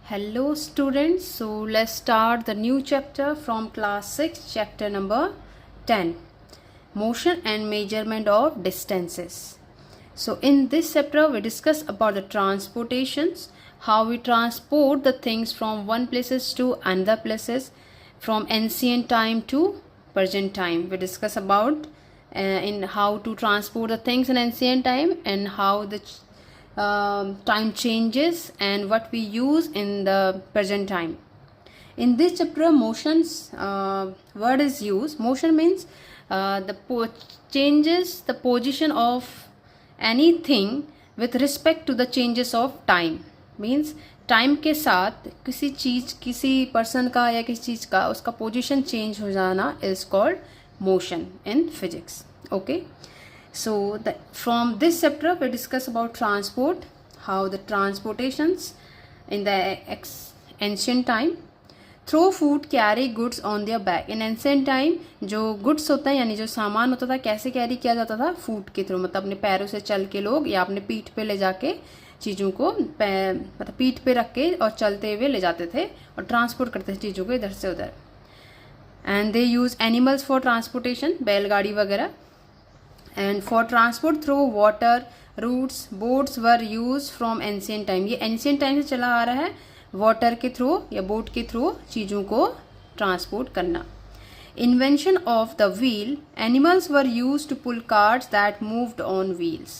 Hello students, so let's start the new chapter from class 6, chapter number 10, motion and measurement of distances. So in this chapter we discuss about the transportations, how we transport the things from one places to another places, from ancient time to present time. We discuss about in how to transport the things in ancient time and how the time changes and what we use in the present time. In this chapter, motions word is used. Motion means changes the position of anything with respect to the changes of time. Means time के साथ किसी चीज़, किसी person का या किसी चीज़ का उसका position change हो जाना is called motion in physics. Okay. So from this chapter we discuss about transport, how the transportations in the ancient time. Throw food, carry goods on their back. In ancient time जो goods होता है यानी जो सामान होता था कैसे carry किया जाता था? फूड के थ्रू, मतलब अपने पैरों से चल के लोग या अपने पीठ पे ले जाके चीज़ों को मतलब पीठ पे रख के और चलते हुए ले जाते थे और ट्रांसपोर्ट करते थे चीज़ों को इधर से उधर. And they use animals for transportation, बैलगाड़ी वगैरह. And for transport through water routes, boats were used from ancient time. ये ancient time से चला आ रहा है water के through या boat के through चीज़ों को transport करना. Invention of the wheel, animals were used to pull carts that moved on wheels.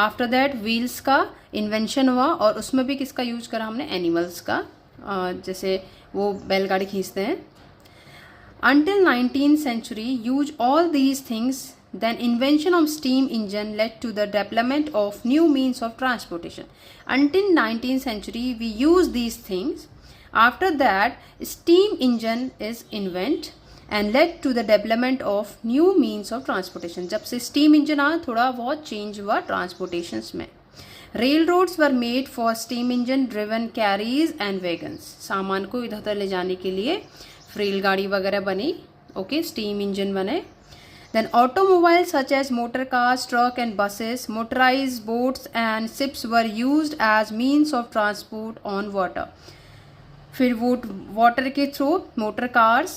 After that wheels का invention हुआ और उसमें भी किसका यूज करा हमने? animals का, जैसे वो बैलगाड़ी खींचते हैं. Until 19th century, use all these things. Then invention of steam engine led to the development of new means of transportation. Until 19th century we use these things. After that steam engine is invented and led to the development of new means of transportation. जब से steam engine आया थोड़ा बहुत change हुआ transportations में. Railroads were made for steam engine driven carriages and wagons. सामान को इधर उधर ले जाने के लिए रेलगाड़ी वगैरह बनी. ओके, steam engine बने. Then automobiles such as motor cars, truck and buses, motorized boats and ships were used as means of transport on water. फिर वो वाटर के थ्रू मोटर कार्स,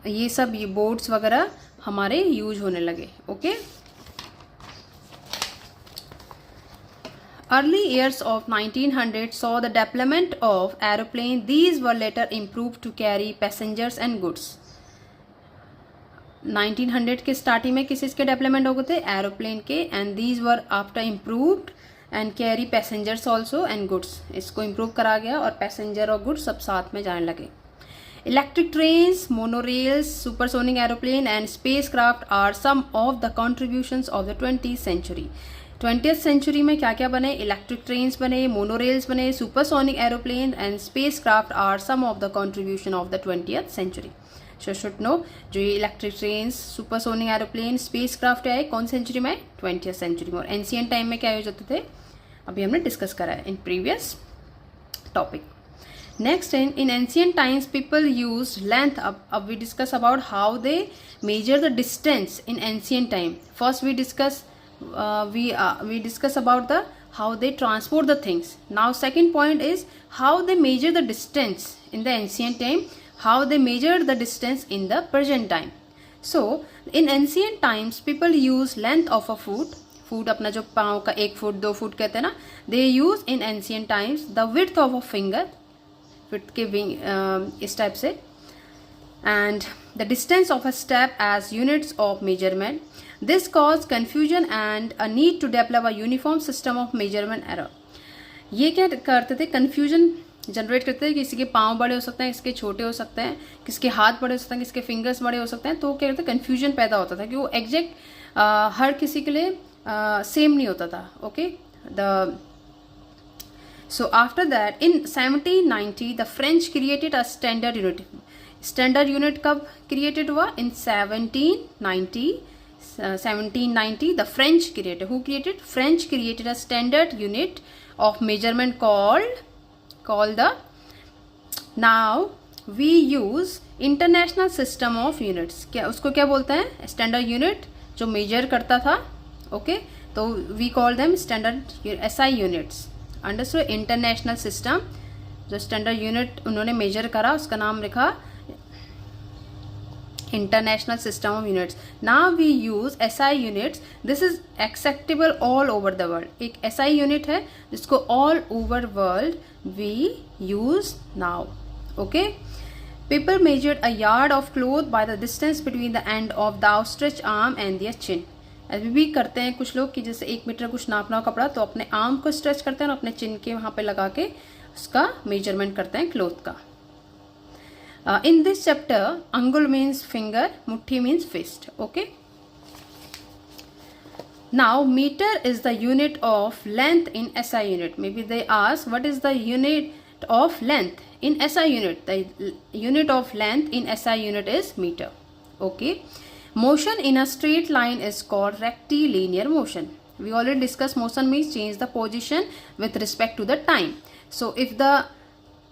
ये सब ये बोट्स वगैरह हमारे यूज होने लगे. Okay. Early years of 1900 saw the development of aeroplane. These were later improved to carry passengers and goods. 1900 के स्टार्टिंग में किस के डेवलपमेंट हो गए थे? एरोप्लेन के. And these were after improved and carry passengers also and goods. इसको improve करा गया और पैसेंजर और गुड्स सब साथ में जाने लगे. Electric trains, monorails, supersonic aeroplane and spacecraft are some of the contributions of the 20th century. 20th century में क्या क्या बने? इलेक्ट्रिक ट्रेन्स बने, मोनोरेल्स बने, supersonic aeroplane and spacecraft are some of the contribution of the 20th century. So should know, जो ये electric trains, supersonic aeroplane, spacecraft है कौन सेंचुरी में? 20th सेंचुरी में. और एंशियंट टाइम में क्या यूज होते थे अभी हमने डिस्कस करा है in previous topic. Next, in ancient times people use length. अब we discuss about how they measure the distance in ancient time. First we discuss about the how they transport the things. Now second point is how they measure the distance in the ancient time, how they measure the distance in the present time. So in ancient times people use length of a foot अपना जो पाँव का 1 foot 2 foot कहते हैं ना, they use in ancient times the width of a finger, width के इस type से, and the distance of a step as units of measurement. This caused confusion and a need to develop a uniform system of measurement error. ये क्या करते थे? confusion generate करते हैं. किसी के पाँव बड़े हो सकते हैं, किसके छोटे हो सकते हैं, किसके हाथ बड़े हो सकते हैं, किसके फिंगर्स बड़े हो सकते हैं. तो क्या करते हैं? कन्फ्यूजन पैदा होता था कि वो एग्जैक्ट हर किसी के लिए सेम नहीं होता था. Okay. So after that in 1790 the French created a standard unit. Standard unit कब क्रिएटेड हुआ? इन 1790 the French created. Who created? French created a standard unit of measurement called the. Now we use international system of units. क्या उसको क्या बोलते हैं? Standard unit जो major करता था. ओके. तो we call them standard SI units. Understood? International system जो स्टैंडर्ड यूनिट उन्होंने मेजर करा उसका नाम लिखा International System of Units. Now we use SI units. This is acceptable all over the world. एक SI unit है जिसको all over world we use now. Okay. People measured a yard of cloth by the distance between the end of the outstretched arm and their chin. अभी भी करते हैं कुछ लोग कि जैसे 1 मीटर कुछ नापना हो कपड़ा तो अपने आर्म को स्ट्रेच करते हैं और अपने चिन के वहाँ पे लगा के उसका मेजरमेंट करते हैं क्लोथ का. In this chapter, angul means finger, muthi means fist. Okay. Now, meter is the unit of length in SI unit. Maybe they ask, what is the unit of length in SI unit? The unit of length in SI unit is meter. Okay. Motion in a straight line is called rectilinear motion. We already discussed motion means change the position with respect to the time. So, if the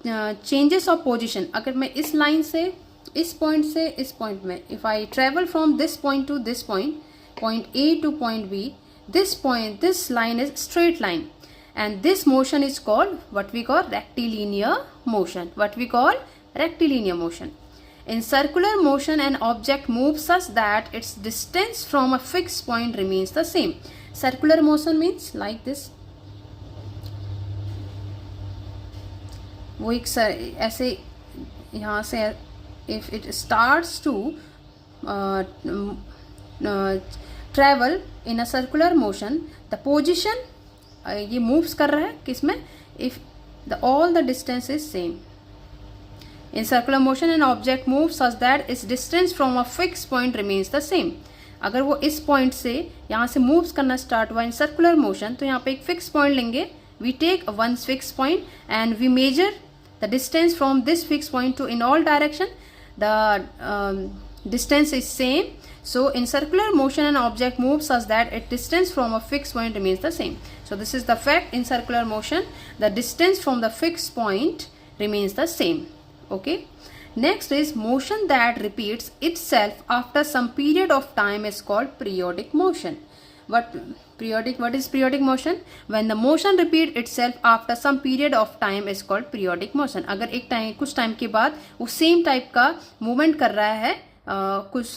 changes of position, अगर मैं इस line से इस point से इस point में, if I travel from this point to this point, point A to point B, this line is straight line and this motion is called what we call rectilinear motion. What we call rectilinear motion. In circular motion, an object moves such that its distance from a fixed point remains the same. Circular motion means like this. वो एक ऐसे यहाँ से if it starts to travel in a circular motion, the position ये moves कर रहा है किसमें, if all the distance is same. In circular motion an object moves such that its distance from a fixed point remains the same. अगर वो इस point से यहाँ से मूव्स करना स्टार्ट हुआ इन सर्कुलर मोशन तो यहाँ पे एक फिक्स पॉइंट लेंगे. We take one fixed point and we measure the distance from this fixed point to in all direction. The distance is same. So in circular motion an object moves such that its distance from a fixed point remains the same. So this is the fact in circular motion. The distance from the fixed point remains the same. Okay. Next is motion that repeats itself after some period of time is called periodic motion. What is periodic motion? When the motion repeats itself after some period of time is called periodic motion. अगर एक time कुछ time के बाद वो same type का movement कर रहा है कुछ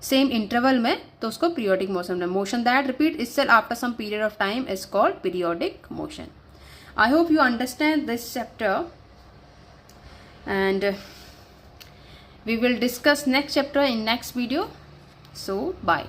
सेम इंटरवल में तो उसको पीरियोडिक मोशन है. Motion that repeat itself after some period of time is called periodic motion. I hope you understand this chapter and we will discuss next chapter in next video. So bye.